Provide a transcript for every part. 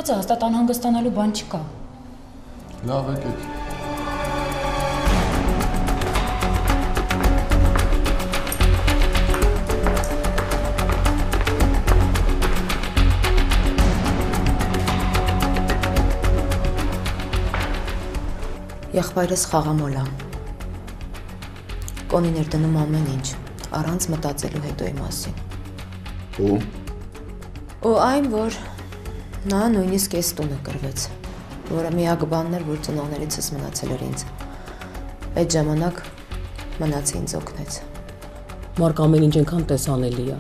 Կախված է, հաստատ անհանգստանալու բան չկա։ Լավ եկեք։ Եղբայրս խաղամոլ է։ Կոնիներ դնում ամեն ինչ, առանց մտածելու հետոյի մասին։ Ու այն, որ նա նույնիսկ այս տունը կրվեց, որը միակ բանն էր, որ ծնողներիցս մնացել էր ինձ։ Այդ ժամանակ մնացի ինձ օգնեց։ Մարկ ամեն ինչ այնքան տեսանելի է։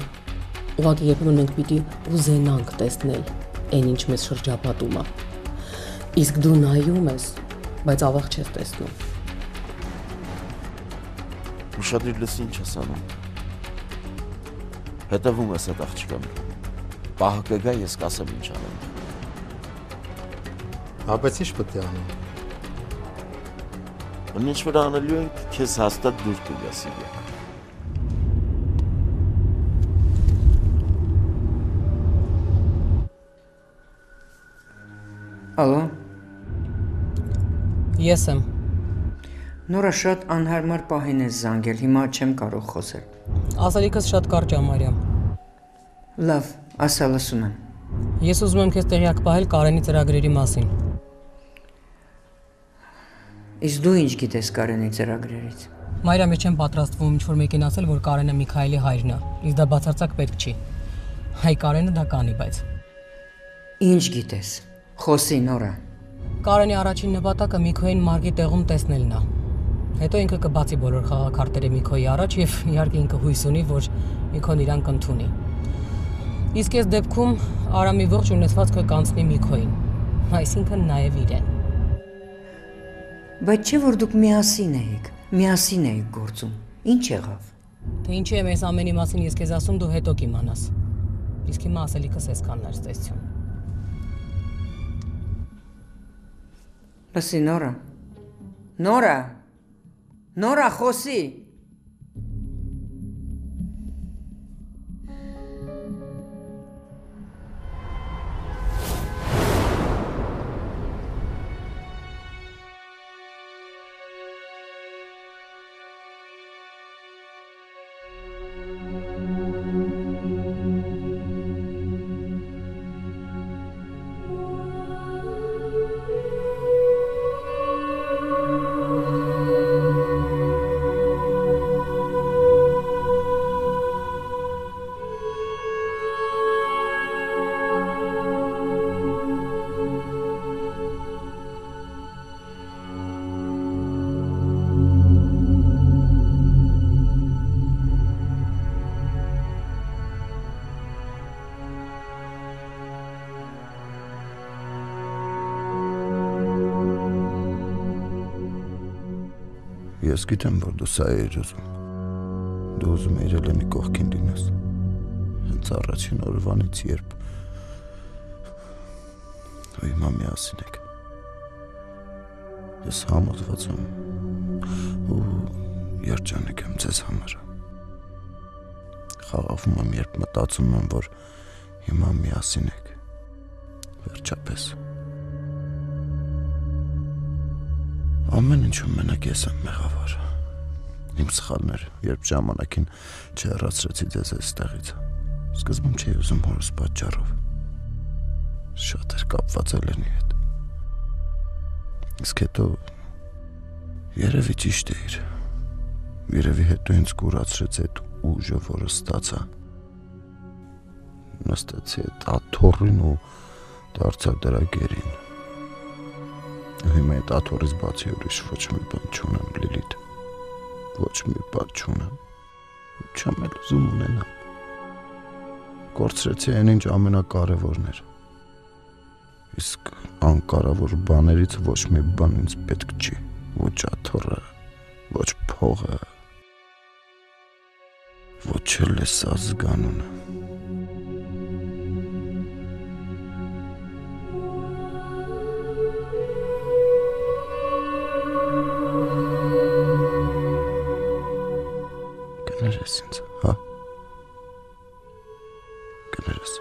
Ուղղակի երբեմն մենք պիտի ուզենանք տեսնել այն, ինչ մեզ շրջապատում է։ Իսկ դու նայում ես, բայց ավաղ չես տեսնում։ Ուշադիր լսի ինչ ես անում։ Հետևում ես այդ աղջկան։ Պահը կգա, ես կասեմ ինչ անեմ։ Բայց ինչ պետք է անեմ։ Ինչ որ անելու ենք, քեզ հաստատ դուր կգա Սիլիա։ Ալո։ Ես եմ։ Նորա շատ անհարմար պահին ես զանգել, հիմա չեմ կարող խոսել։ Ասելիքս շատ կարճ է, Մարիամ։ Լավ, ասա լսում եմ։ Ես ուզում եմ քեզ տեղյակ պահել Կարենի ծրագրերի մասին։ Իսկ դու ինչ գիտես Կարենի ծրագրերից։ Մարիամ, ես չեմ պատրաստվում ինչ-որ մեկին ասել, որ Կարենը Միքայելի հայրն է, իսկ դա բացարձակ պետք չի։ Հայ Կարենը դա կանի, բայց։ Ինչ գիտես։ Խոսի, Նորա։ Կարենի առաջին նպատակը Միքոյին Մարգի տեղում տեսնելն է։ Հետո ինքը կբացի բոլոր խաղաքարտերը Միքոյի առաջ եւ իհարկե ինքը հույս ունի, որ Միքոն իրան կընդունի։ Իսկ այս դեպքում Արամի ողջ ունեցվածքը կանցնի Միքոյին, այսինքն նաեւ իրեն։ Բայց չէ որ դուք միասին եք գործում։ Ինչ եղավ։ Թե ինչի եմ այս ամենի մասին ես քեզ ասում, դու հետո կիմանաս։ Իսկ հիմա ասելիքս այսքանն էր, ցտեսություն։ Լսի, Նորա, խոսի։ Ես գիտեմ, որ դու սա էիր ուզում։ Դու ուզում էիր Էլենի կողքին լինես։ Հենց առաջին օրվանից, երբ ու հիմա միասին եք։ Ես համոզված եմ ու երջանիկ եմ ձեզ համար։ Խաղաղվում եմ, երբ մտածում եմ, որ հիմա միասին եք։ Վերջապես։ Ամեն ինչում մենակ ես եմ մեղավոր։ Իմ սխալն էր, երբ ժամանակին չհեռացրեցի ձեզ այստեղից։ Սկզբում չէի ուզում հորս պատճառով։ Շատ էր կապված Էլենի հետ։ Իսկ հետո երևի ճիշտ էիր։ Երևի հետո ինձ կուրացրեց այդ ուժը, որը ստացա։ Նստեցի այդ աթոռին ու դարձա դրա գերին։ Հիմա այդ աթոռից բացի ուրիշ ոչ մի բան չունեմ, Լիլիթ։ Ոչ մի բան չունեմ։ Չեմ էլ ուզում ունենամ։ Կորցրեցի այն ինչ ամենակարևորն էր։ Իսկ անկարևոր բաներից ոչ մի բան ինձ պետք չի։ Ոչ աթոռը, ոչ փողը, ոչ էլ էս ազգանունը։ Կներես ինձ, հա? Կներես։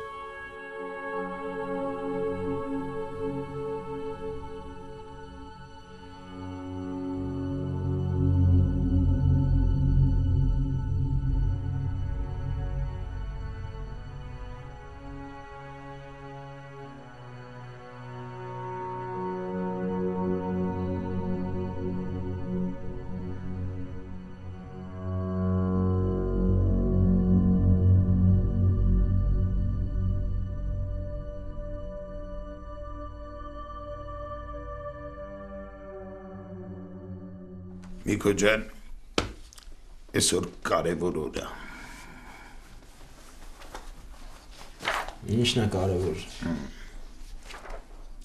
Միքո ջան, այսօր կարևոր օր է։ Ինչն է կարևոր։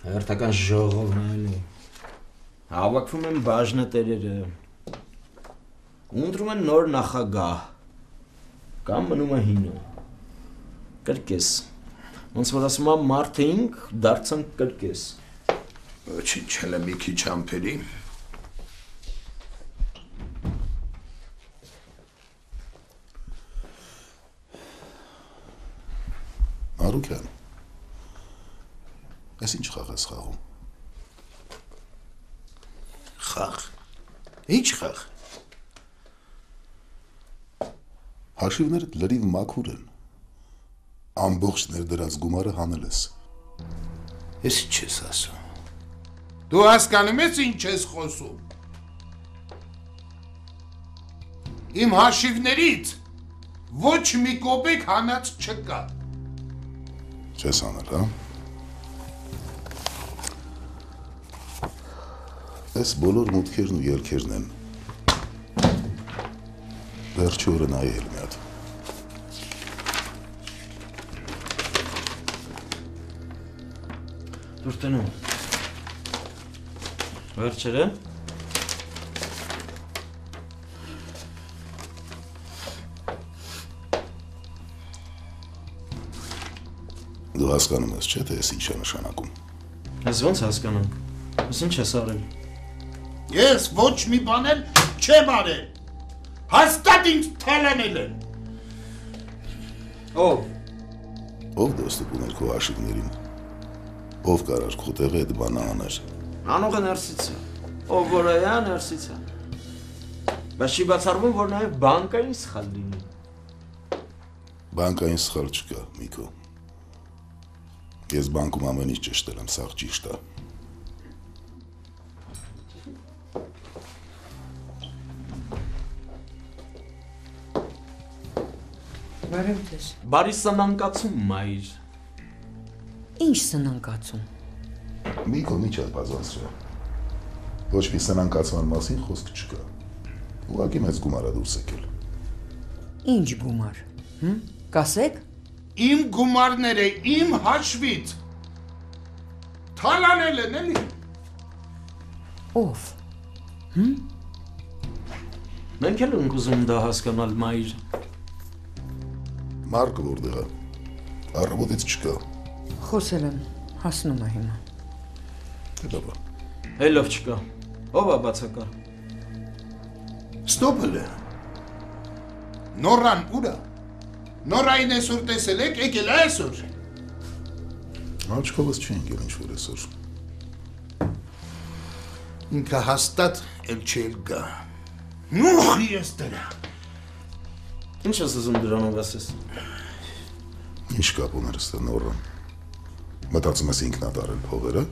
Հերթական ժողովն էլի։ Հավաքվում են բաժնետերերը։ Ընտրում են նոր նախագահ։ Կամ մնում է հինը։ Կրկես։ Ոնց որ ասում եմ մարդ էինք, դարձանք կրկես։ Ոչինչ հələ մի քիչ ամփերի։ Արուքյան, ես ինչ խաղ ես խաղում։ Խաղ։ Ինչ խաղ։ Հաշիվներդ լրիվ մաքուր են։ Ամբողջ ներդրած գումարը հանել ես։ Ես ինչ ես ասում։ Դու հասկանում ես ինչ ես խոսում։ Իմ հաշիվներից ոչ մի կոպեկ հանած չկա։ Չես անել, հա։ Այս բոլոր մուտքերն ու ելքերն են։ Վերջի օրը նայի էլ մի հատ։ Դուր տնում։ Վերջերը։ Դու հասկանում ես, չէ՞, թե ես ինչ է նշանակում։ Ես ոնց հասկանանք։ Ես ինչ ես արել։ Ես ոչ մի բան էլ չեմ արել։ Հաստատ ինձ թալանել են։ Ով։ Ով դոստուկ ուներ քո հաշիվներին։ Ով կարար քո տեղը այդ բանը աներ։ Անողը ներսից է։ Ով որ է, ներսից է։ Բայց չի բացառվում, որ նաև բանկային սխալ լինի։ Բանկային սխալ չկա, Միքո։ Ես բանկում ամեն ինչ ճշտել եմ, սաղ ճիշտ է։ Բարև ձեզ։ Բարի սնանկացում, մայր։ Ինչ սնանկացում։ Միքո մի չեր բազանցրել։ Ոչ մի սնանկացման մասին խոսք չկա։ Ուղղակի մեծ գումար է դուրս եկել։ Ինչ գումար։ Կասեք։ Իմ գումարները իմ հաշվից թալանել են էլի։ Ով։ Մենք էլ ենք ուզում դա հասկանալ, մայր։ Մարկը որտեղ է։ Առավոտից չկա։ Խոսել եմ, հասնում է հիմա։ Դե լավ է։ Հելով չկա։ Ով է բացակա։ Ստոպել է։ Նորան ուրա։ Նորային այսօր տեսել եք, եկել է այսօր։ Աչքովս չի ընկել ինչ-որ այսօր։ Ինքը հաստատ էլ չել գա։ Նուխ ես դրա։ Ինչ ես ուզում դրանով ասես։ Ինչ կապ ուներ ստե նորան։ Մտածում ես ինքն ա տարել փողերը։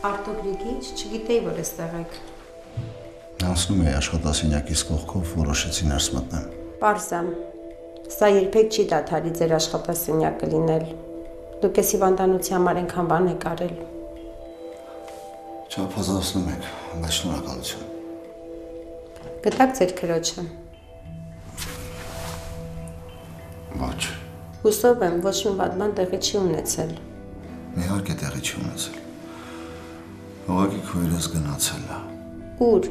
Արտոգրիգիչ, չգիտեի, որ էստեղ եք։ Անցնում էի աշխատասենյակից կողքով, որոշեցի ներս մտնեմ։ Պարզամ, սա երբեք չի դադարի ձեր աշխատասենյակը լինել։ Դուք էս հիվանդանոցի համար այնքան բան եք արել։ Չափազանցնում եք, բայց շնորհակալություն։ Գտաք ձեր քրոջը։ Ոչ։ Հուսով եմ, ոչ մի վատ բան տեղի չի ունեցել։ Իհարկե տեղի չի ունեցել։ Ուղղակի քույրս գնացել է։ Ուր։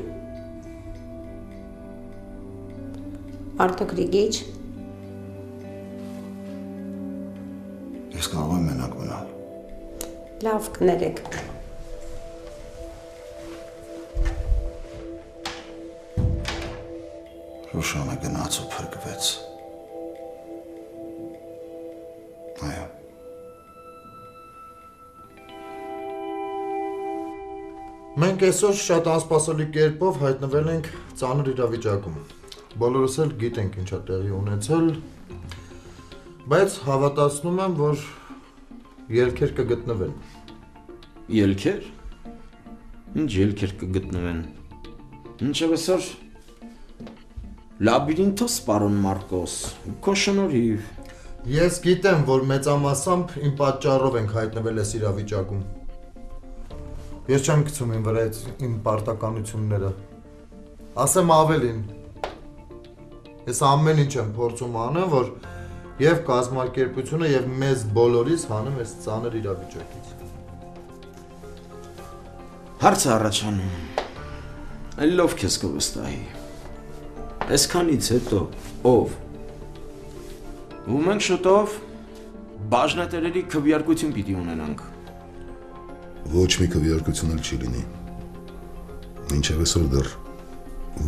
Արտոգրիգիչ։ Ես կարող եմ մենակ մնալ։ Լավ, կներեք։ Ռուշանը գնաց ու փրկվեց։ Այո։ Մենք այսօր շատ անսպասելի կերպով հայտնվել ենք ծանր իրավիճակում։ Բոլորս էլ գիտենք ինչա տեղի ունեցել, բայց հավատացնում եմ, որ ելքեր կգտնվեն։ Ելքեր։ Ինչ ելքեր կգտնվեն։ Ինչև այսօր լաբիրինթոս, պարոն Մարկոս, քո շնորհիվ։ Ես գիտեմ, որ մեծամասամբ իմ պատճառով ենք հայտնվել այս իրավիճակում։ Ես չեմ գցում իմ վրա իմ պարտականությունները։ Ասեմ ավելին։ Ես ամեն ինչ եմ փորձում անեմ, որ եւ կազմակերպությունը եւ մեզ բոլորիս հանեմ այս ծանր իրավիճակից։ Հարցը առաջանում։ Այլով քեզ կվստահի։ Այսքանից հետո ով։ Ու մենք շուտով բաժնետերերի քվեարկություն պիտի ունենանք։ Ոչ մի քվեարկություն էլ չի լինի։ Մինչև այսօր դեռ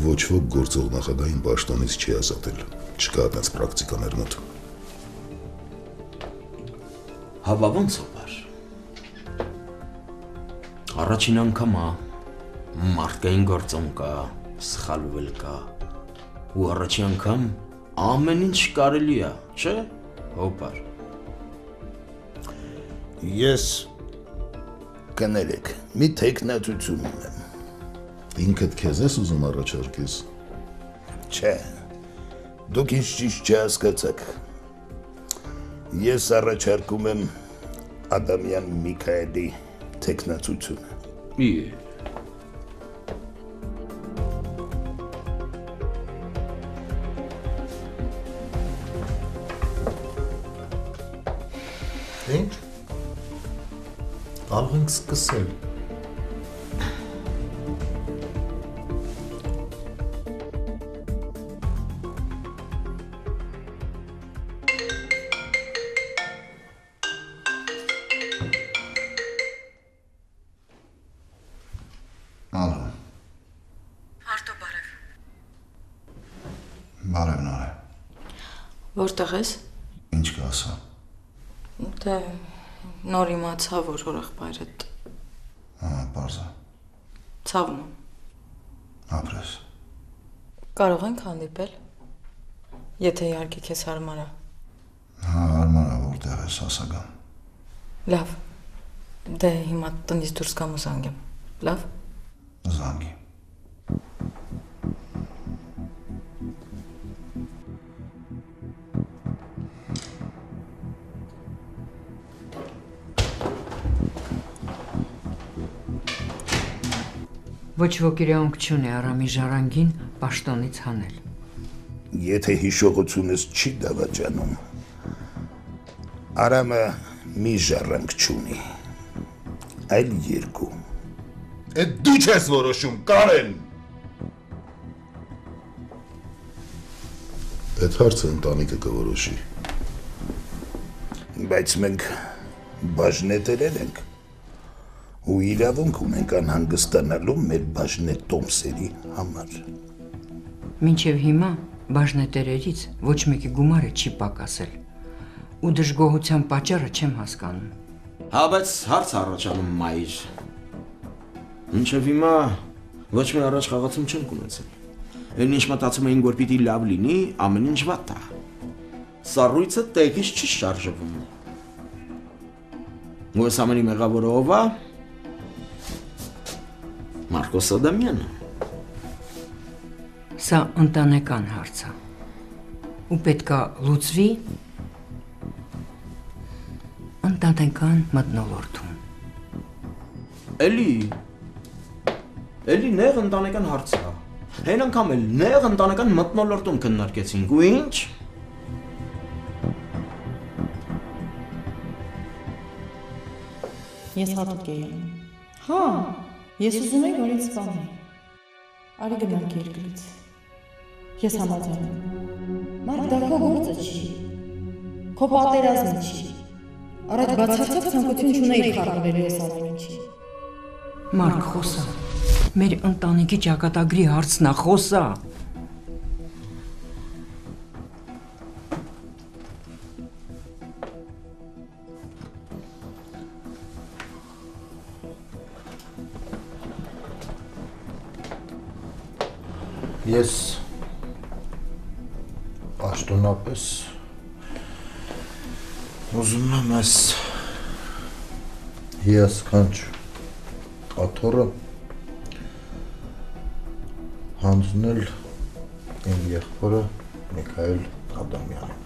ոչ ոք գործող նախագահին պաշտոնից չի ազատել։ Չկա այդպես պրակտիկաներ մոտ։ Հավա ոնց ապար։ Առաջին անգամ մարդկային գործոն կա, սխալվել կա։ Ու առաջին անգամ ամեն ինչ կարելի է, չէ՞, հոպար։ Ես կներեք, մի թեկնածություն ունեմ։ Ինքդ քեզ ես ուզում առաջարկես։ Չէ, դուք ինձ ճիշտ չհասկացաք։ Ես առաջարկում եմ Ադամյան Միքայելի թեկնածությունը։ Ինչ։ Կարող ենք սկսել։ Ալո։ Արտո բարև։ Բարև նորե։ Որտեղ ես։ Ինչ կասա։ Դե նոր իմացա, որ եղբայրդ։ Պարզա։ Ցավում եմ։ Ապրես։ Կարող ենք հանդիպել։ Եթե իհարկե քեզ հարմար է։ Հարմար է, որտեղ ես ասական։ Լավ։ Դե հիմա տնից դուրս կամ ու զանգեմ։ Լավ։ Զանգի։ Ոչ ոք իրավունք չունի Արամի ժառանգին պաշտոնից հանել։ Եթե հիշողությունս չի դավաճանում, Արամը մի ժառանգ չունի, այլ երկու։ Էդ դու չես որոշում, Կարեն։ Այդ հարցը ընտանիքը կորոշի։ Բայց մենք բաժնետերեր ենք ու իրավունք ունենք անհանգստանալու մեր բաժնետոմսերի համար։ Մինչև հիմա բաժնետերերից ոչ մեկի գումարը չի պակասել ու դժգոհության պատճառը չեմ հասկանում։ Հա, բայց հարց առաջանում մայր։ Մինչև հիմա ոչ մի առաջ խաղացում չենք ունեցել։ Այն ինչ մտածում էինք, որ պիտի լավ լինի, ամեն ինչ վատ է։ Սառույցը տեղից չի շարժվում։ Ու այս ամենի մեղավորը ով է։ Մարկոս Ադամյանը։ Սա ընտանեկան հարց է։ Ու պետքա լուծվի ընտանեկան մթնոլորտում։ Էլի նեղ ընտանեկան հարց է։ Հեն անգամ էլ նեղ ընտանեկան մթնոլորտում քննարկեցինք, ու ինչ։ Ես հատուկ էի։ Հա, ես ուզում եի, որ ինձ սպանի։ Արի գնանք երկրից։ Ես համաձայն եմ։ Մարդ դա քո գործը չի։ Քո պատերազմը չի։ Առաջ բացարձակ ցանկություն չունեի խառնվելու այս ամեն ինչի։ Մարկ, խոսա։ Մեր ընտանիքի ճակատագրի հարցն է, խոսա։ Ես պաշտոնապես ուզում եմ այս հիասքանչ աթոռը հանձնել իմ եղբորը Միքայել Ադամյանին։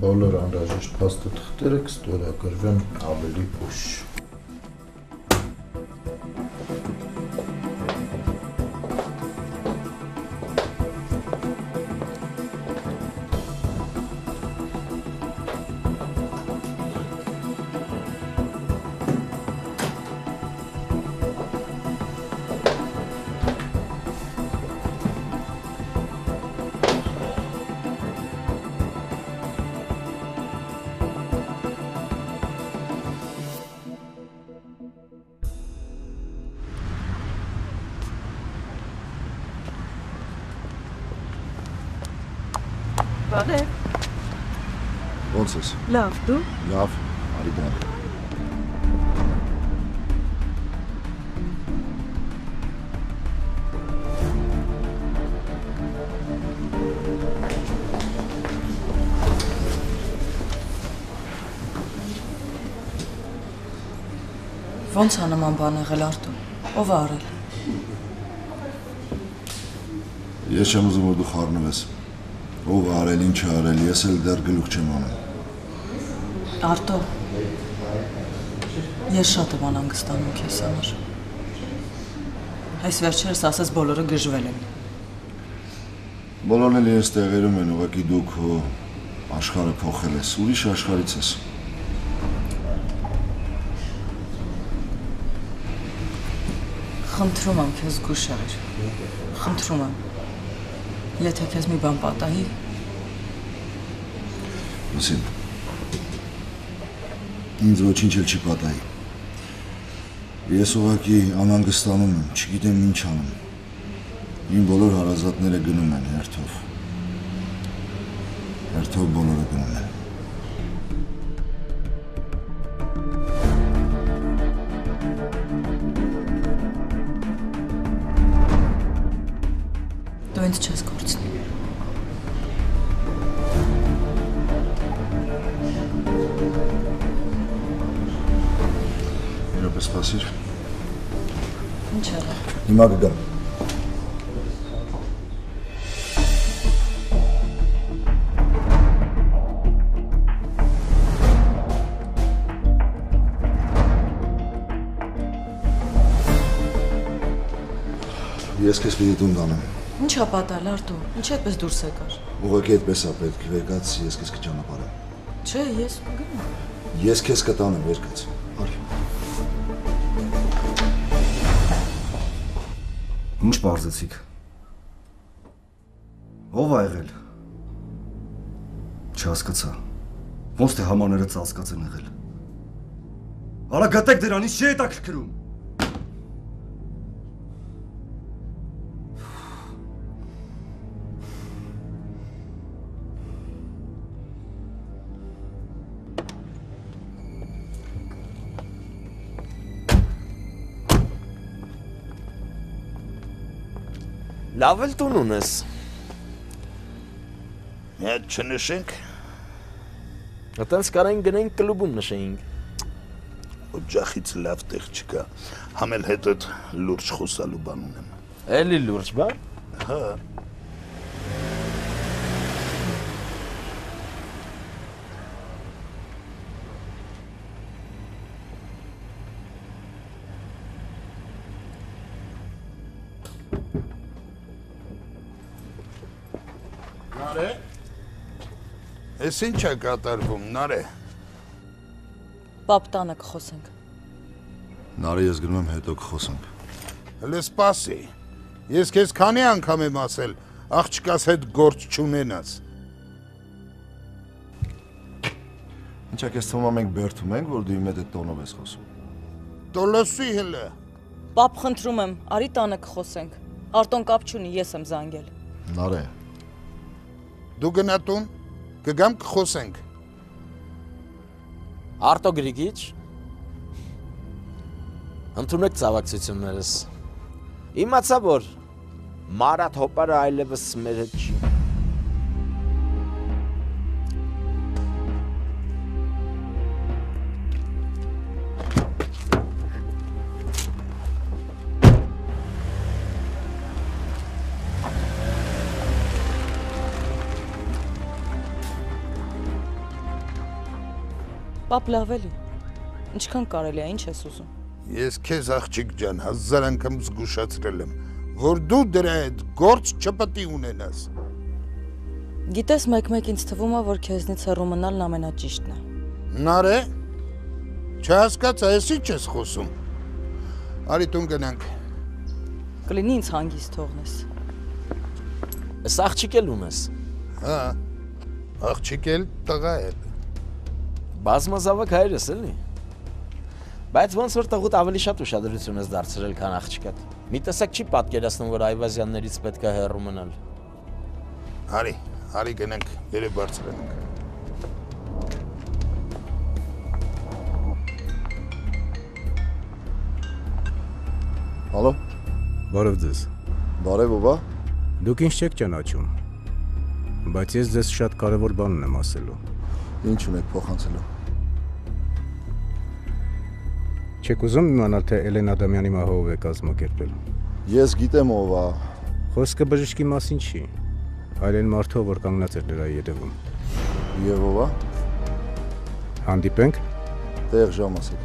Բոլոր անհրաժեշտ փաստաթղթերը կստորագրվեն ավելի ուշ։ Բարև։ Ոնց ես։ Լավ, դու։ Լավ, արի գնա։ Ոնց է նման բան եղել Արտո։ Ով է արել։ Ես չեմ ուզում որ դու խառնվես։ Ով արել, ինչ արել, ես էլ դեռ գլուխ չեմ անում։ Արտո։ Ես շատ եմ անհանգստանում քեզ համար։ Այս վերջերս ասես բոլորը գժվել են։ Բոլորն էլ իրենց տեղերում են, ուղղակի դու քո աշխարհը փոխել ես, ուրիշ աշխարհից ես։ Խնդրում եմ քեզ զգուշ եղիր։ Խնդրում եմ։ Եթե քեզ մի բան պատահի։ Լսին։ Ինձ ոչինչ էլ չի պատահի։ Ես ուղղակի անհանգստանում եմ, չգիտեմ ինչ անեմ։ Իմ բոլոր հարազատները գնում են հերթով։ Հերթով բոլորը գնում են։ Դու ինձ չես կորցնի։ Իրապես սպասիր։ Ինչ եղավ։ Հիմա կգամ։ Ես քեզ պիտի տուն տանեմ։ Ինչ է պատահել Արտո։ Ինչ այդպես դուրս եկար։ Ուղղակի այդպես է պետք, վերկաց ես քեզ կճանապարհեմ։ Չէ, ես գնում։ Ես քեզ կտանեմ, վերկաց։ Արի։ Ինչ բարձեցիք։ Ո՞վ ա եղել։ Չհասկացա։ Ոնց թե համաները ծածկած են եղել։ Արա գտեք դրանից չի հետաքրքրում։ Լավ էլ տուն ունես։ Այդ չնշենք։ Այդտենց կարային գնենք կլուբում նշեինք։ Օջախից լավ տեղ չկա։ Համել հետդ լուրջ խոսալու բան ունեմ։ Էլի լուրջ բան։ Հա։ Նարե։ Էս ինչ է կատարվում, Նարե։ Պապ տանը կխոսենք։ Նարե ես գնում եմ հետո կխոսենք։ Հələ սպասի։ Ես քեզ քանի անգամ եմ ասել, աղջկաս հետ գործ չունենաս։ Ինչա քեզ թվում է մենք բերթում ենք, որ դու իմ հետ այդ տոնով ես խոսում։ Տոլոսի հələ։ Պապ խնդրում եմ, արի տանը կխոսենք։ Արտոն կապ չունի, ես եմ զանգել։ Նարե։ Դու գնա տուն, կգամ կխոսենք։ Արտո Գրիգիչ, ընդունեք ցավակցություններս։ Իմացա, որ Մարատ հոպարը այլևս մեր հետ չի։ Պապ լավելի, ինչքան կարելի է, ինչ ես ուզում։ Ես քեզ աղջիկ ջան, 1000 անգամ զգուշացրել եմ, որ դու դրա հետ գործ չպետք է ունենաս։ Գիտես, մեկ-մեկ ինձ թվում է, որ քեզնից հեռու մնալն ամենաճիշտն է։ Նարե, չհասկացա, ես ինչ ես խոսում։ Արի տուն գնանք։ Կլինի ինձ հանգիստ թողնես։ Էս աղջիկ էլ ունես։ Հա, աղջիկ էլ տղա էլ։ Բազմազավակ հայրս էլի։ Բայց ոնց որ տղուտ ավելի շատ ուշադրություն ես դարձրել, քան աղջիկդ։ Մի տեսակ չի պատկերացնում, որ Այվազյաններից պետք է հեռու մնալ։ Արի գնանք, վերև բարձրանանք։ Հալո։ Բարև ձեզ։ Բարև ովա։ Դուք ինձ չեք ճանաչում, բայց ես ձեզ շատ կարևոր բան եմ ասելու։ Ինչ ունեք փոխանցելու։ Չեք ուզում իմանալ, թե Էլեն Ադամյանի մահը ով է կազմակերպել։ Ես գիտեմ ով է։ Խոսքը բժշկի մասին չի, այլ այն մարդու, որ կանգնած էր դրա ետևում։ Եվ ով է։ Հանդիպենք։ Տեղ ժամ ասեք։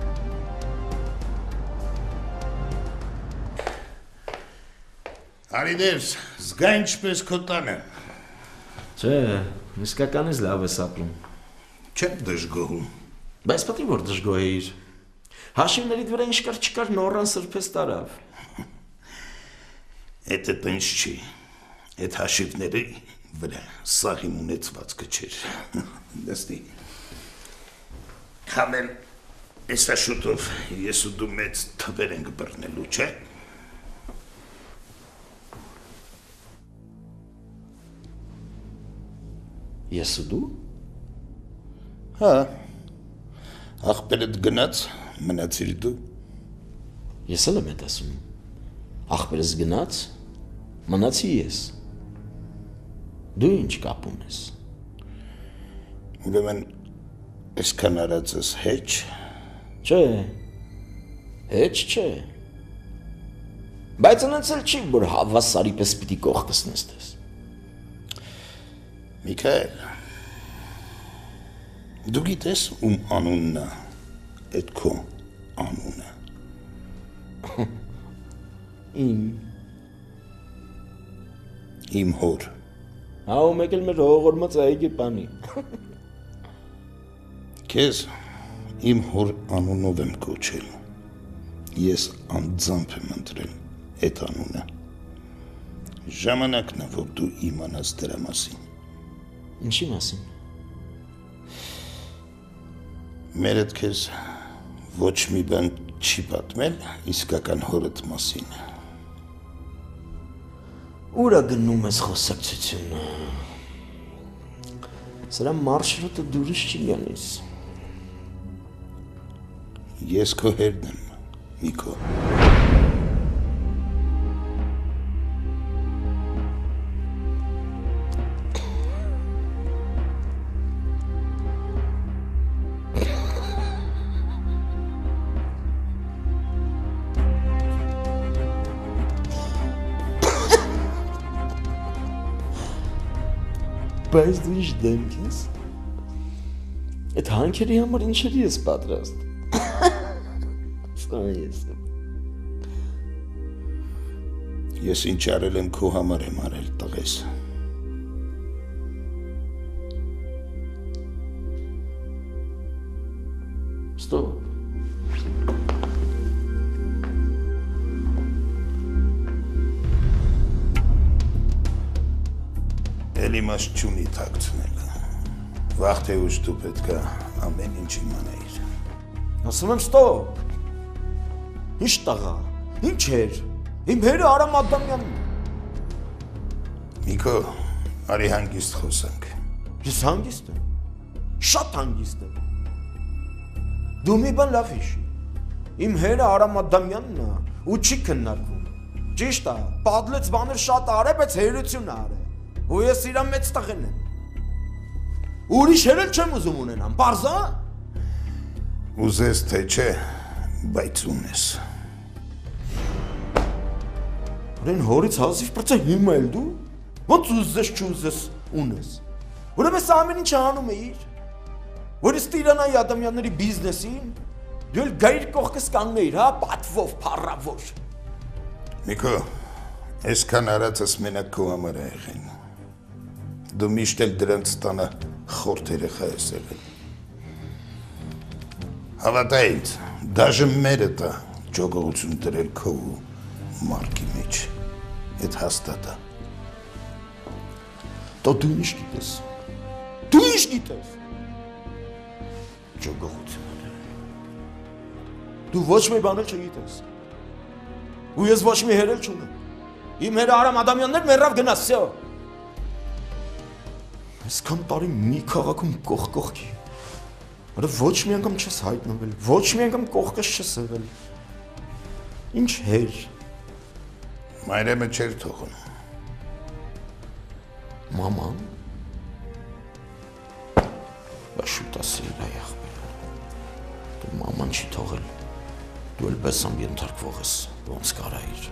Արի դերս, զգա ինչպես քո տանը։ Չէ, իսկականից լավ ես ապրում։ Չեմ դժգոհում։ Բայց պետք է որ դժգոհեիր։ Հաշիվներիդ վրա ինչ կար չկար նորան սրբես տարավ։ Էդ ինչ չի։ Այդ հաշիվների վրա սաղ իմ ունեցվածքը չէր։ Դստի։ Համել, էսա շուտով ես ու դու մեծ թվեր ենք բռնելու, չէ։ Ես ու դու։ Հա, աղբերդ գնաց, մնացիր դու։ Ես էլ եմ էդ ասում, աղբերս գնաց, մնացի ես։ Դու ինչ կապում ես։ Ուրեմն, այսքան արածս հեչ։ Չէ, հեչ չէ։ Բայց ընենց էլ չի, որ հավասարի պես պիտի կողքս նստես։ Միքայել, դու գիտես ում անունն է, էդ քո անունը։ Իմ հոր։ Հա ու մեկ էլ մեր հողորմած այգի պանի։ Քեզ իմ հոր անունով եմ կոչել։ Ես անձամբ եմ ընտրել այդ անունը։ Ժամանակն է, որ դու իմանաս դրա մասին։ Ինչի մասին։ Մերդ քեզ ոչ մի բան չի պատմել իսկական հորդ մասին։ Ուրա գնում ես խոսակցությունը։ Սրա մարշրուտը դուրս չի գալիս։ Ես քո հերն եմ, Նիկո։ Բայց դու ինչ դեմք ես։ Այդ հանքերի համար ինչերի ես պատրաստ։ Սա ես եմ։ Ես ինչ արել եմ քո համար եմ արել, տղես։ Ստոպ։ Էլի մաս չունի թաքցնելը։ Վաղ թե ուշ դու պետք է ամեն ինչ իմանայիր։ Ասում եմ ստոպ։ Ինչ տղա, ինչ էր։ Իմ հերը Արամ Ադամյանն։ Նիկո, արի հանգիստ խոսանք։ Ես հանգիստ եմ, շատ հանգիստ եմ։ Դու մի բան լավ հիշի, իմ հերը Արամ Ադամյանն է ու չի քննարկվում։ Ճիշտ է, պատլեց բաներ շատ արե, բայց հերությունը արե։ Ու ես իրա մեծ տղեն եմ։ Ուրիշ հերել չեմ ուզում ունենամ, պարզ է։ Ուզես թե չէ, բայց ունես։ Ուրեն հորից հազիվ պրծե հիմա էլ դու, ոնց ուզես չուզես ունես։ Ուրեմն սա ամեն ինչը անում էիր, որ ստիրանայի Ադամյանների բիզնեսին, դու էլ գայր կողքս կանգնեիր, հա, պատվով, փառավոր։ Նիկո, այսքան արածս մենակ քո համար է եղել։ Դու միշտ էլ դրանց տանը խորթ երեխա ես եղել։ Հավատա ինձ, դաժե մերը տա ջոգողություն դրել քո ու Մարկի մեջ, այդ հաստատ է։ Դու ինչ գիտես, դու ինչ գիտես։ Ջոգողություն է։ Դու ոչ մի բան էլ չգիտես։ Ու ես ոչ մի հերել չունեմ։ Իմ հերը Արամ Ադամյաններ մեռավ գնաց, սյո։ Այսքան տարի մի քաղաքում կողքի։ Ոչ մի անգամ չես հայտնվել, ոչ մի անգամ կողքս չես եղել։ Ինչ հեր։ Մայրեմը չէր թողնում։ Մաման։ Շուտ ասիր այ ախպեր։ Դու մաման չի թողել։ Դու էլ բեսամ ենթարկվող ես, ոնց կարայիր։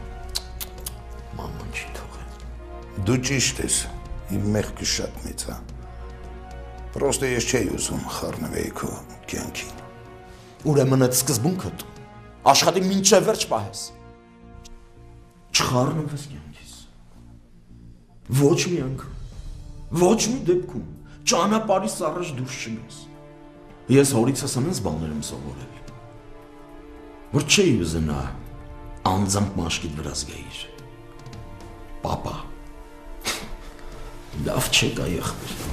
Մաման չի թողել։ Դու ճիշտ ես, իմ մեղքը շատ մեծ է։ Պրոստը ես չէի ուզում խառնվեի քո կյանքին։ Ուրեմն այդ սկզբունքդ աշխատի մինչև վերջ պահես։ Չխառնվես կյանքիս։ Ոչ մի անգամ, ոչ մի դեպքում ճանապարհից առաջ դուրս չգաս։ Ես հորիցս անց բաներ եմ սովորել, որ չէի ուզենա անձամբ մաշկիդ վրա զգայիր։ Պապա, լավ չեկա եղբայր։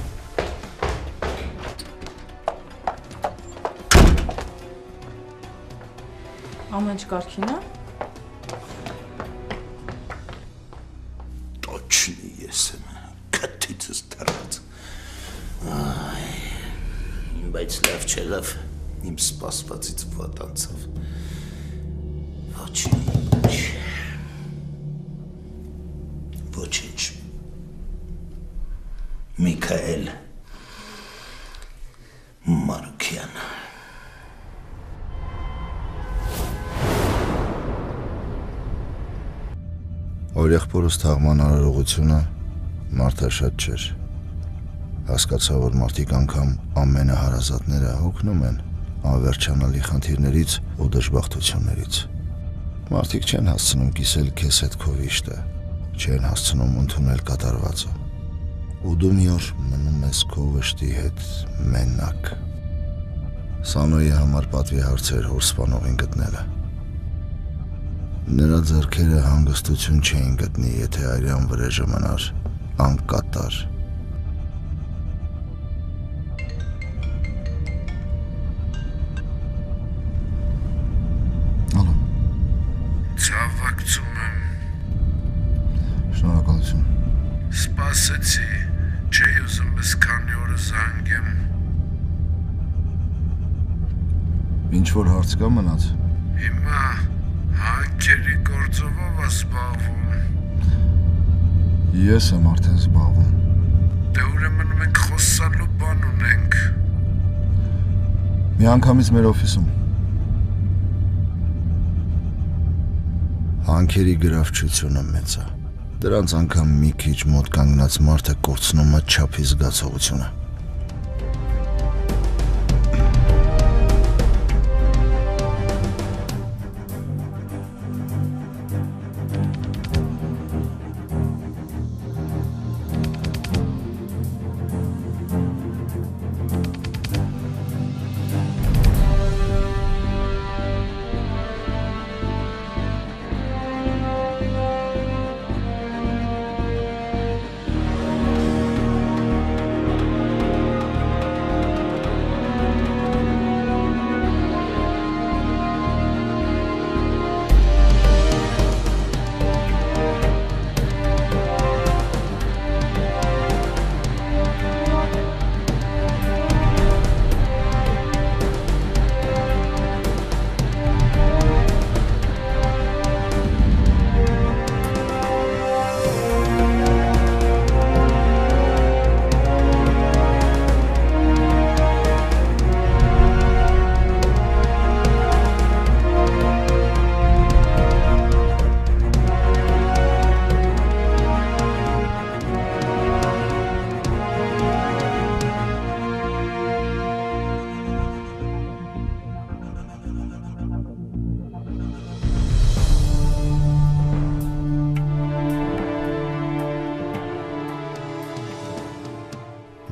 Ամեն ինչ կարգին է։ Точно ես եմ, կտիցս դրած։ Այ, բայց լավ չէ լավ, իմ սպասվածից վատ անցավ։ Ոչինչ։ Ոչինչ։ Միքայել Մարուկյան։ Օրեղբորս թաղման արարողությունը մարդաշատ չէր։ Հասկացա, որ մարդիկ անգամ ամենահարազատները հոգնում են անվերջանալի խնդիրներից ու դժբախտություններից։ Մարդիկ չեն հասցնում կիսել քեզ հետ քո վիշտը, չեն հասցնում ընդունել կատարվածը։ Ու դու մի օր մնում ես քո վշտի հետ մենակ։ Սանոյի համար պատվի հարցեր հոր սպանողին գտնելը։ Նրա ձեռքերը հանգստություն չէին գտնի, եթե արյան վրեժը մնար անկատար։ Ալո։ Ցավակցում եմ։ Շնորհակալություն։ Սպասեցի, չէի ուզում ես քանի օրը զանգեմ։ Ինչ որ հարց կա մնաց։ Հիմա հանքերի գործով զբաղվում։ Ես եմ արդեն զբաղվում։ Դե ուրեմն մենք խոսալու բան ունենք։ Մի անգամից մեր օֆիսում։ Հանքերի գրավչությունը մեծ է։ Դրանց անգամ մի քիչ մոտ կանգնած մարդը կորցնում է չափի զգացողությունը։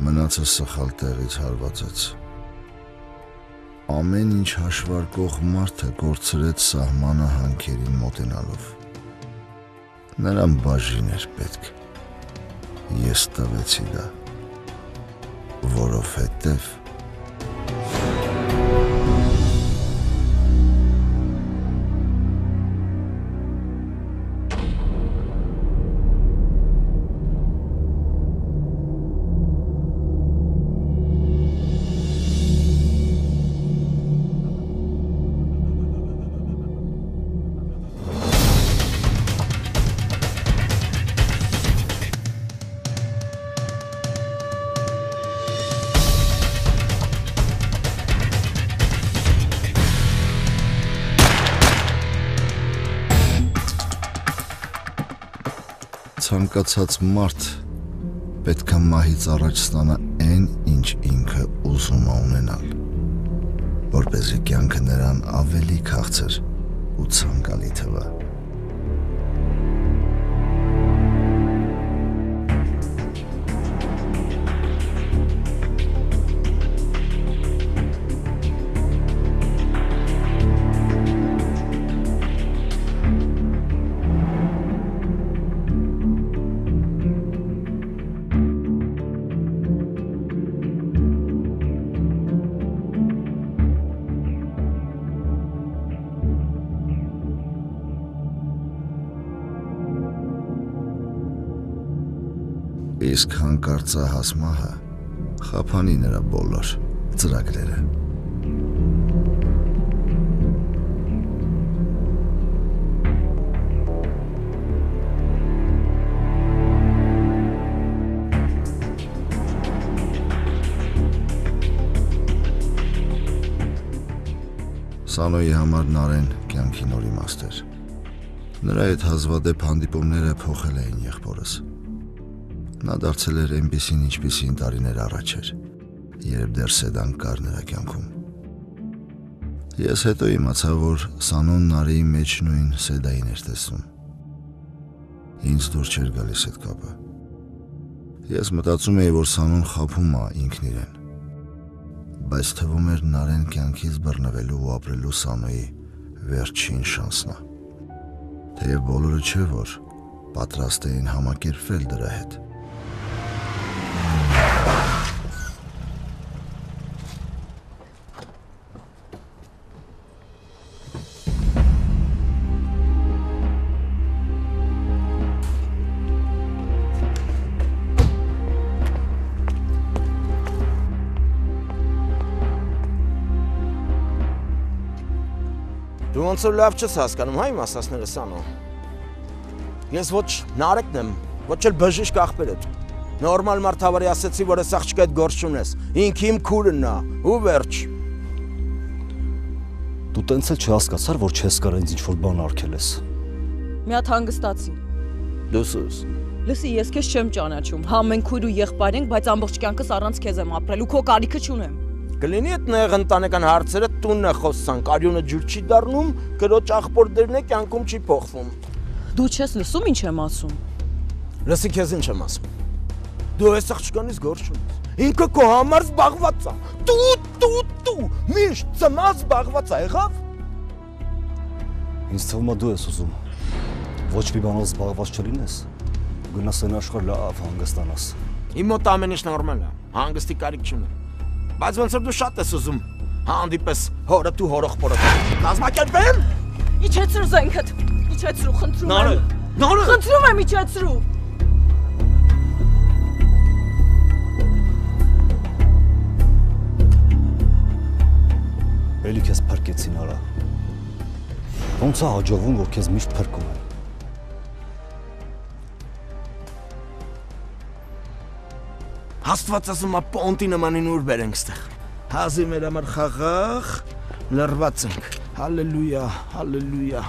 Մնացը սխալ տեղից հարվածեց։ Ամեն ինչ հաշվարկող մարդը կորցրեց սահմանը հանքերին մոտենալով։ Նրան բաժին էր պետք։ Ես տվեցի դա, որովհետև ցանկացած մարդ պետք է մահից առաջ ստանա այն, ինչ ինքը ուզում է ունենալ, որպեսզի կյանքը նրան ավելի քաղցր ու ցանկալի թվա։ Իսկ հանկարծահաս մահը խափանի նրա բոլոր ծրագրերը։ Սանոյի համար Նարեն կյանքի նոր իմաստ էր։ Նրա հետ հազվադեպ հանդիպումները փոխել էին եղբորս։ Նա դարձել էր այնպիսին, ինչպիսին տարիներ առաջ էր, երբ դեռ Սեդան կար նրա կյանքում։ Ես հետո իմացա, որ Սանոն Նարեի մեջ նույն Սեդային էր տեսնում։ Ինձ դուր չէր գալիս այդ կապը։ Ես մտածում էի, որ Սանոն խաբում է ինքն իրեն, բայց թվում էր Նարեն կյանքից բռնվելու ու ապրելու Սանոյի վերջին շանսն է։ Թեև բոլորը չէ, որ պատրաստ էին համակերպվել դրա հետ։ Դու ոնց որ լավ չես հասկանում, հա իմ ասածները Սանո։ Ես ոչ Նարեկն եմ, ոչ էլ բժիշկ ախպերդ։ Նորմալ մարդ հավարի ասեցի, որ ես աղջկա հետ գործ չունես։ Ինքը իմ քուրն է, ու վերջ։ Դու տենց էլ չհասկացար, որ չես կարող ինձ ինչ-որ բան արգել ես։ Մի հատ հանգստացի։ Դուսուս։ Լսի, ես քեզ չեմ ճանաչում։ Հա մենք քույր ու եղբայր ենք, բայց ամբողջ կյանքս առանց քեզ եմ ապրել ու քո կարիքը չունեմ։ Կլինի այդ նեղ ընտանեկան հարցերը տունն է խոսանք, արյունը ջուր չի դառնում, կրոջ աղբոր դերն է կյանքում չի փոխվում։ Դու չես լսում ինչ եմ ասում։ Լսի քեզ ինչ եմ ասում։ Դու այս աղջկանից գործ չունես։ Ինքը քո համար զբաղված է։ Դու միշտ ծմած զբաղված է, եղավ։ Ինձ թվում է դու ես ուզում ոչ մի բանով զբաղված չլինես, գնաս այն աշխարհ լավ հանգստանաս։ Իմ մոտ ամեն ինչ նորմալ է, հանգստի կարիք չունեմ։ Բայց ոնց որ դու շատ ես ուզում, հանդիպես հորդ ու հորողբորդ։ Կազմակերպեմ։ Իջեցրու զենքդ։ Իջեցրու, խնդրում եմ։ Նորը։ Խնդրում եմ, իջեցրու։ Էլի քեզ փրկեցին արա։ Ոնց է հաջողվում, որ քեզ միշտ փրկում են։ Աստված ասում է պոնտի նմանին ուր բերենք ստեղ։ Հազի մեր համար խաղաղ լրված ենք։ Հալելույա, հալելույա։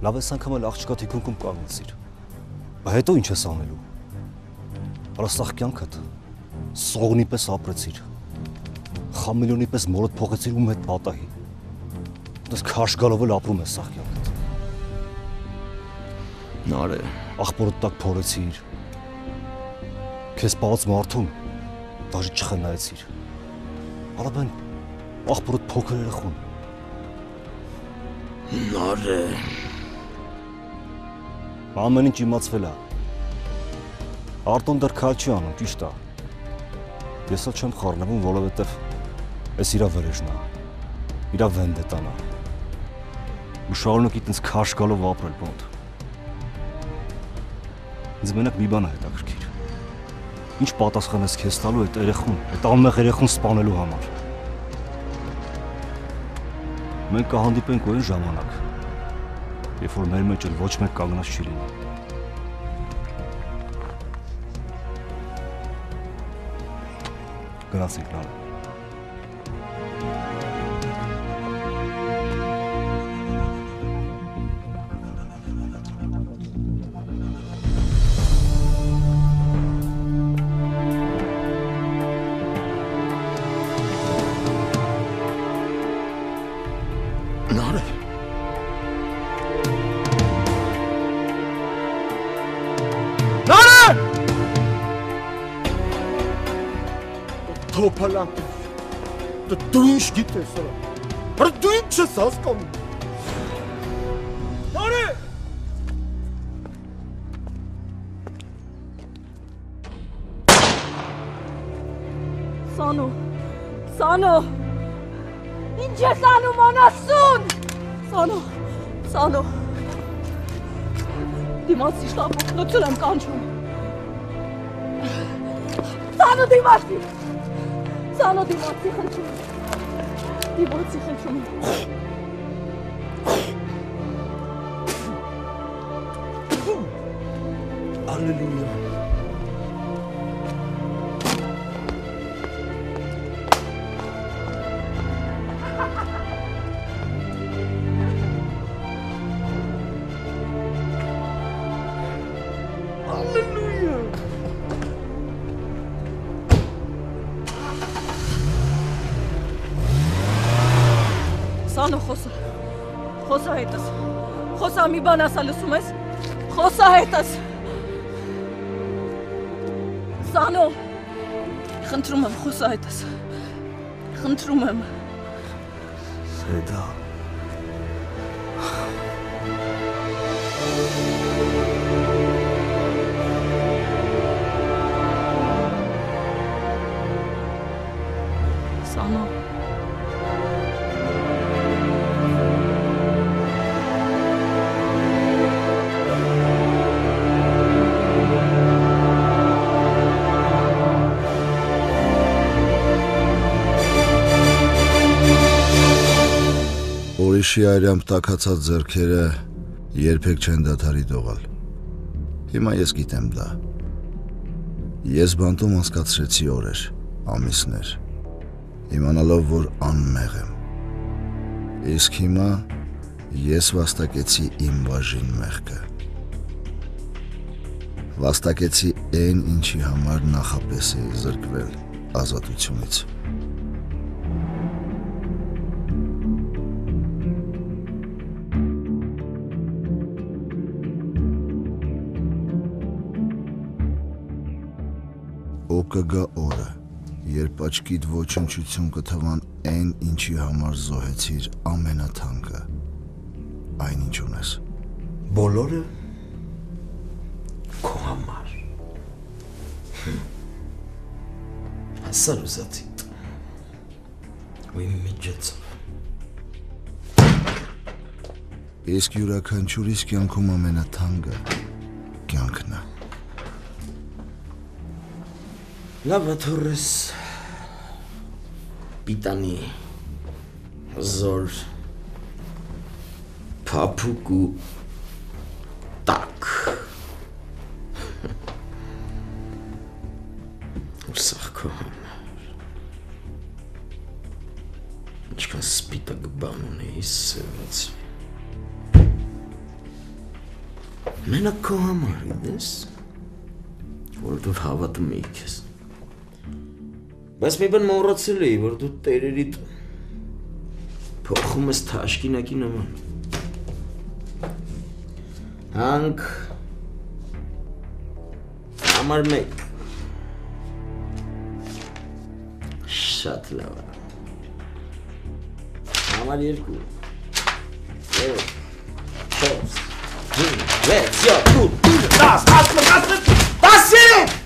Լավ ես անգամ էլ աղջկա թիկունքում կանգնեցիր։ Բայց հետո ինչ ես անելու։ Արաստախ կյանքդ սողնի պես ապրեցիր։ Խամիլյոնի պես մորդ փոխեցիր ում հետ պատահի։ Դες քաշ գալով էլ ապրում ես սաղ կյանքդ։ Նարե, աղբորդ տակ փորեցիր։ Քեզ պահած մարդուն դաժի չխնայեցիր։ Արաբեն աղբորդ փոքր երախուն։ Նարը։ Ամեն ինչ իմացվել է։ Արտոն դեռ քայլ չի անում, ճիշտ է։ Ես էլ չեմ խառնվում, որովհետև այս իրա վրեժն է, իրա վենդետան է։ Ու շարունակի տենց քաշ գալով ապրել բոնդ։ Ինձ մենակ մի բան է հետաքրքիր։ Ինչ պատասխան ես քեզ տալու այդ երեխուն, այդ անմեղ երեխուն սպանելու համար։ Մենք կհանդիպենք ու այն ժամանակ, երբ որ մեր մեջ էլ ոչ մեկ կանգնած չի լինի։ Գնացինք լավ։ Թոփալանք։ Դու ինչ գիտես, հա։ Դու ինչ ես հասկանում։ Նարե։ Սանո։ Ինչ ես անում անասուն։ Սանո։ Դիմացի շտապ օգնություն եմ կանչում։ Սանո դիմացի։ Սանո դիմացի խնդրում։ Ալելույա։ Սանո խոսա հետս, խոսա մի բան ասա լսում ես, խոսա հետս, Սանո, խնդրում եմ խոսա հետս, խնդրում եմ։ Սեդա։ Սանո։ Ուրիշի այրամբ տաքացած ձեռքերը երբեք չեն դադարի դողալ։ Հիմա ես գիտեմ դա։ Ես բանտում անցկացրեցի օրեր, ամիսներ, իմանալով, որ անմեղ եմ։ Իսկ հիմա ես վաստակեցի իմ բաժին մեղքը։ Վաստակեցի այն, ինչի համար նախապես էի զրկվել ազատությունից։ Կգա օրը, երբ աչքիդ ոչնչություն կթվան այն, ինչի համար զոհեցիր ամենաթանկը, այն ինչ ունես։ Բոլորը քո համար։ Հասար ուզացիդ։ Ու իմ միջոցով։ Իսկ յուրաքանչյուրիս կյանքում ամենաթանկը կյանքն է։ Լավ թորես պիտանի զոր փափուկ ու տակ ուսախ քո համար ինչքան սպիտակ բան ունեի սևացվի մենակ քո համար իդես որովհետև հավատում էի քեզ Բայց մի բան մոռացել էի, որ դու տերերիդ փոխում ես թաշկինակի նման։ Հանք համար մեկ Շատ լավ է։ Համար 2 3 4 5 6 7 10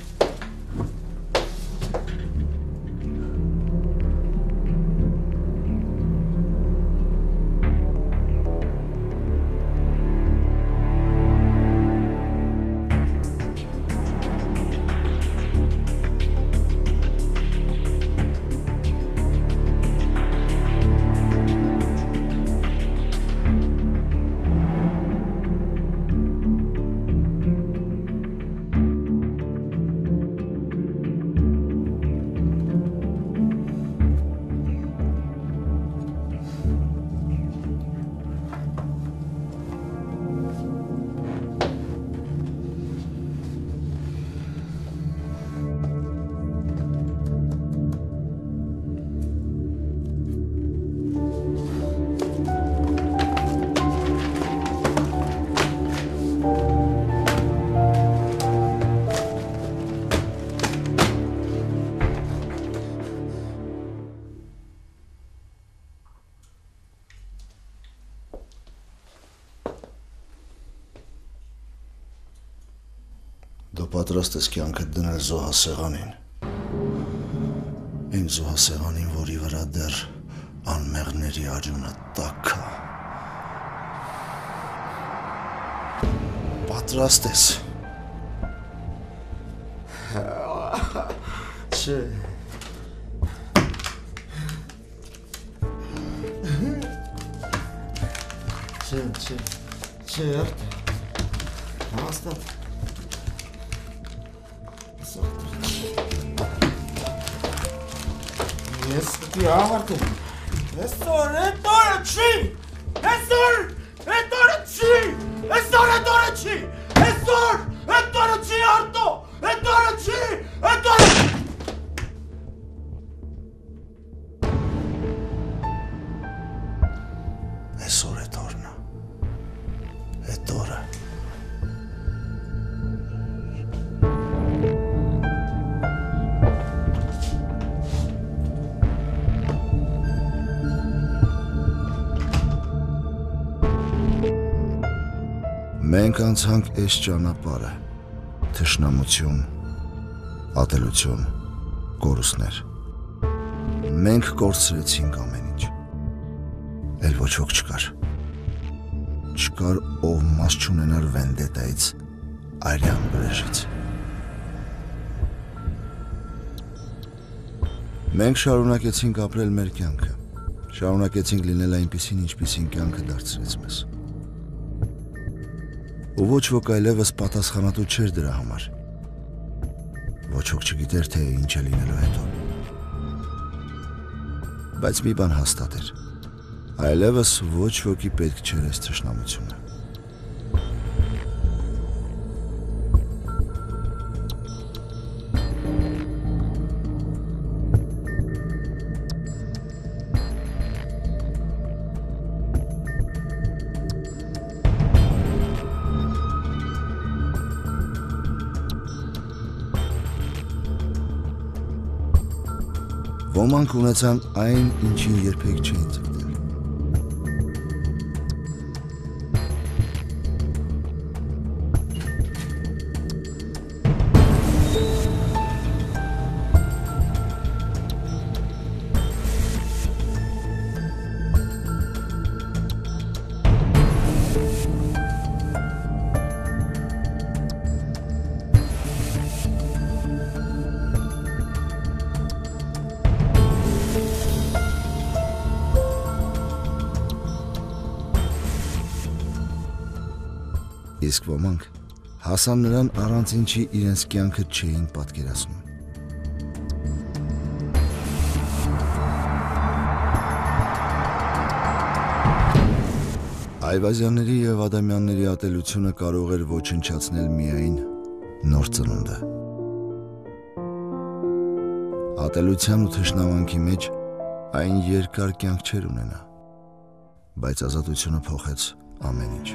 Դու պատրաստ ես կյանքդ դնել զոհասեղանին։ Այն զոհասեղանին, որի վրա դեռ անմեղների արյունը տաք է։ Պատրաստ ես։ Չէ։ Չէ, արդ։ Հաստատ։ Ես պիտի ավարտեմ։ Այսօր այդ օրը չի։ Այսօր այդ օրը չի։ Այսօր այդ օրը չի։ Այսօր այդ օրը չի Արտո։ Այդ օրը չի։ Այդ օրը Այսօր այդ օրն է։ Այդ օրը։ Մենք անցանք այս ճանապարհը, թշնամություն, ատելություն, կորուստներ։ Մենք կորցրեցինք ամեն ինչ։ Էլ ոչ ոք չկար։ Չկար ով մաս չունենար վենդետայից, արյան վրեժից։ Մենք շարունակեցինք ապրել մեր կյանքը, շարունակեցինք լինել այնպիսին, ինչպիսին կյանքը դարձրեց մեզ։ Ու ոչ ոք այլևս պատասխանատու չէր դրա համար։ Ոչ ոք չգիտեր, թե ինչ է լինելու հետո։ Բայց մի բան հաստատ էր։ Այլևս ոչ ոքի պետք չէր այս թշնամությունը։ Ոմանք ունեցան այն, ինչին երբեք չէին ձգտել։ Իսկ ոմանք հասան նրան առանց ինչի իրենց կյանքը չէին պատկերացնում։ Այվազյանների եւ Ադամյանների ատելությունը կարող էր ոչնչացնել միայն նոր ծնունդը։ Ատելության ու թշնամանքի մեջ այն երկար կյանք չէր ունենա, բայց ազատությունը փոխեց ամեն ինչ։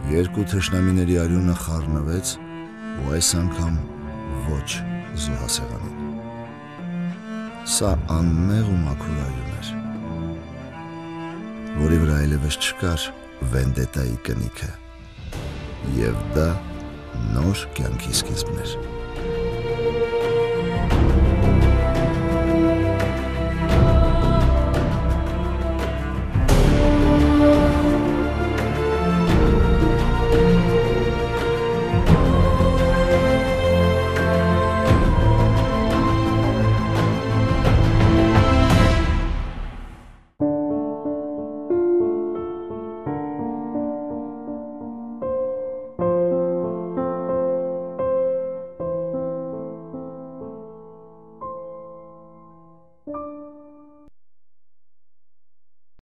Երկու թշնամիների արյունը խառնվեց ու այս անգամ ոչ զոհասեղանին։ Սա անմեղ ու մաքուր այուն էր, որի վրա այլևս չկար վենդետայի կնիքը, և դա նոր կյանքի սկիզբն էր։